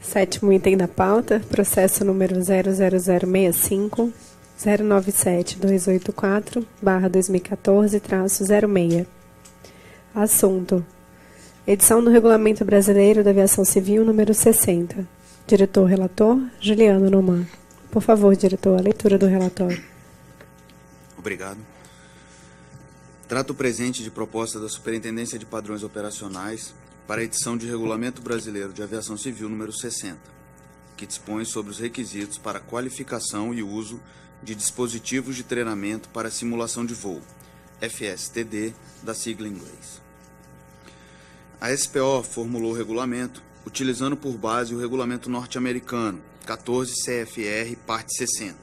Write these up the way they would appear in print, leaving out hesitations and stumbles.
Sétimo item da pauta, processo número 00065, 097-284/2014-06. Assunto: edição do Regulamento Brasileiro da Aviação Civil número 60. Diretor-relator, Juliano Noman. Por favor, diretor, a leitura do relatório. Obrigado. Trato o presente de proposta da Superintendência de Padrões Operacionais para a edição de Regulamento Brasileiro de Aviação Civil número 60, que dispõe sobre os requisitos para qualificação e uso de dispositivos de treinamento para simulação de voo, FSTD, da sigla em inglês. A SPO formulou o regulamento utilizando por base o regulamento norte-americano 14 CFR, parte 60,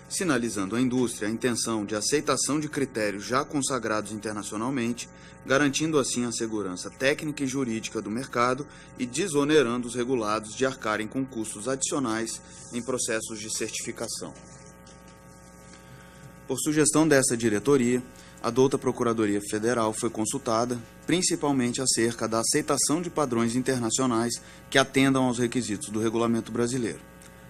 sinalizando à indústria a intenção de aceitação de critérios já consagrados internacionalmente, garantindo assim a segurança técnica e jurídica do mercado e desonerando os regulados de arcarem com custos adicionais em processos de certificação. Por sugestão dessa diretoria, a douta Procuradoria Federal foi consultada, principalmente acerca da aceitação de padrões internacionais que atendam aos requisitos do regulamento brasileiro.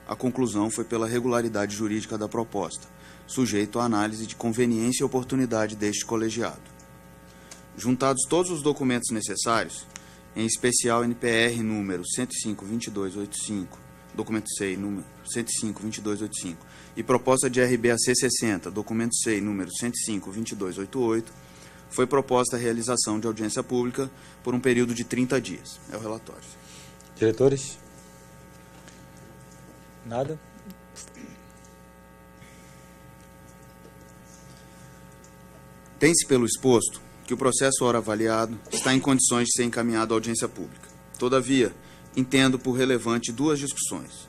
A conclusão foi pela regularidade jurídica da proposta, sujeito à análise de conveniência e oportunidade deste colegiado. Juntados todos os documentos necessários, em especial NPR número 105-2285, documento SEI número 105-2285, e proposta de RBAC 60, documento SEI número 105-2288, foi proposta a realização de audiência pública por um período de 30 dias. É o relatório. Diretores? Nada? Tem-se pelo exposto que o processo ora avaliado está em condições de ser encaminhado à audiência pública. Todavia, entendo por relevante duas discussões.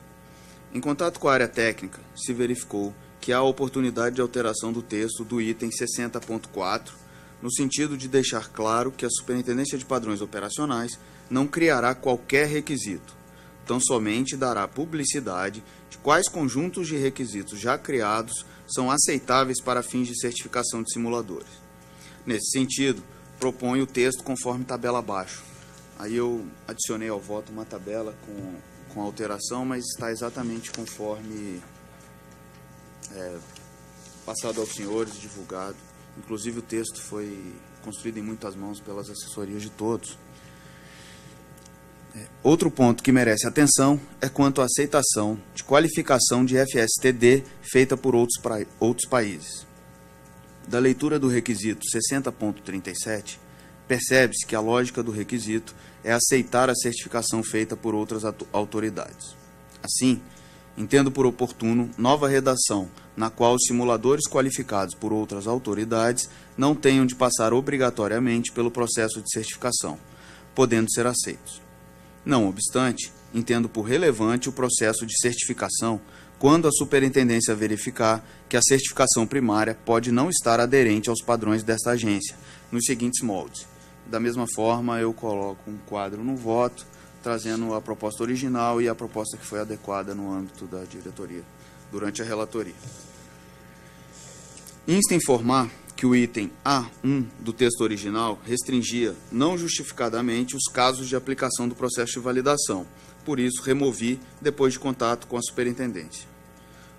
Em contato com a área técnica, se verificou que há oportunidade de alteração do texto do item 60.4, no sentido de deixar claro que a Superintendência de Padrões Operacionais não criará qualquer requisito, tão somente dará publicidade de quais conjuntos de requisitos já criados são aceitáveis para fins de certificação de simuladores. Nesse sentido, proponho o texto conforme tabela abaixo. Aí eu adicionei ao voto uma tabela com alteração, mas está exatamente conforme passado aos senhores, divulgado. Inclusive o texto foi construído em muitas mãos pelas assessorias de todos. Outro ponto que merece atenção é quanto à aceitação de qualificação de FSTD feita por outros países. Da leitura do requisito 60.37, percebe-se que a lógica do requisito é aceitar a certificação feita por outras autoridades. Assim, entendo por oportuno nova redação, na qual os simuladores qualificados por outras autoridades não tenham de passar obrigatoriamente pelo processo de certificação, podendo ser aceitos. Não obstante, entendo por relevante o processo de certificação quando a superintendência verificar que a certificação primária pode não estar aderente aos padrões desta agência, nos seguintes moldes. Da mesma forma, eu coloco um quadro no voto, trazendo a proposta original e a proposta que foi adequada no âmbito da diretoria, durante a relatoria. Insta informar que o item A1 do texto original restringia, não justificadamente, os casos de aplicação do processo de validação. Por isso, removi depois de contato com a superintendência.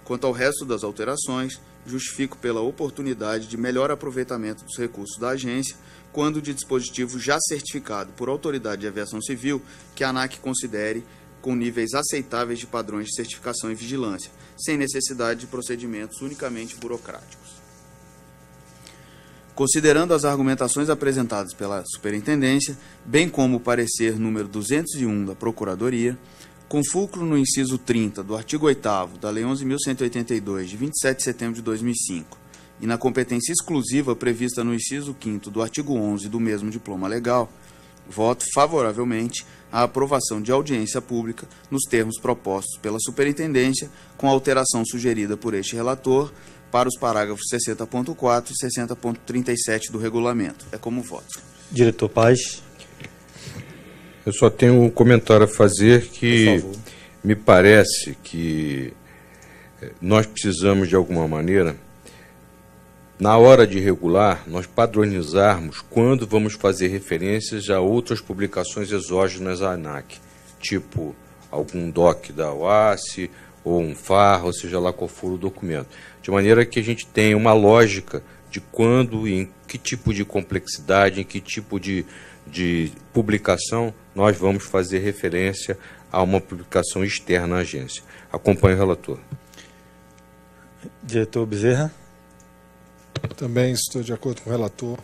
Quanto ao resto das alterações, justifico pela oportunidade de melhor aproveitamento dos recursos da agência, quando de dispositivo já certificado por autoridade de aviação civil que a ANAC considere com níveis aceitáveis de padrões de certificação e vigilância, sem necessidade de procedimentos unicamente burocráticos. Considerando as argumentações apresentadas pela Superintendência, bem como o parecer número 201 da Procuradoria, com fulcro no inciso 30 do artigo 8º da Lei 11.182, de 27 de setembro de 2005, e na competência exclusiva prevista no inciso 5º do artigo 11 do mesmo diploma legal, voto favoravelmente à aprovação de audiência pública nos termos propostos pela Superintendência, com a alteração sugerida por este relator para os parágrafos 60.4 e 60.37 do regulamento. É como voto. Diretor Paz. Eu só tenho um comentário a fazer que me parece que nós precisamos, de alguma maneira, na hora de regular, nós padronizarmos quando vamos fazer referências a outras publicações exógenas à ANAC, tipo algum DOC da OASSE, ou um FAR, ou seja lá qual for o documento. De maneira que a gente tenha uma lógica de quando e em que tipo de complexidade, em que tipo de publicação nós vamos fazer referência a uma publicação externa à agência. Acompanho o relator. Diretor Bezerra. Também estou de acordo com o relator.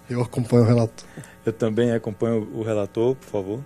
Eu acompanho o relator. Eu também acompanho o relator, por favor.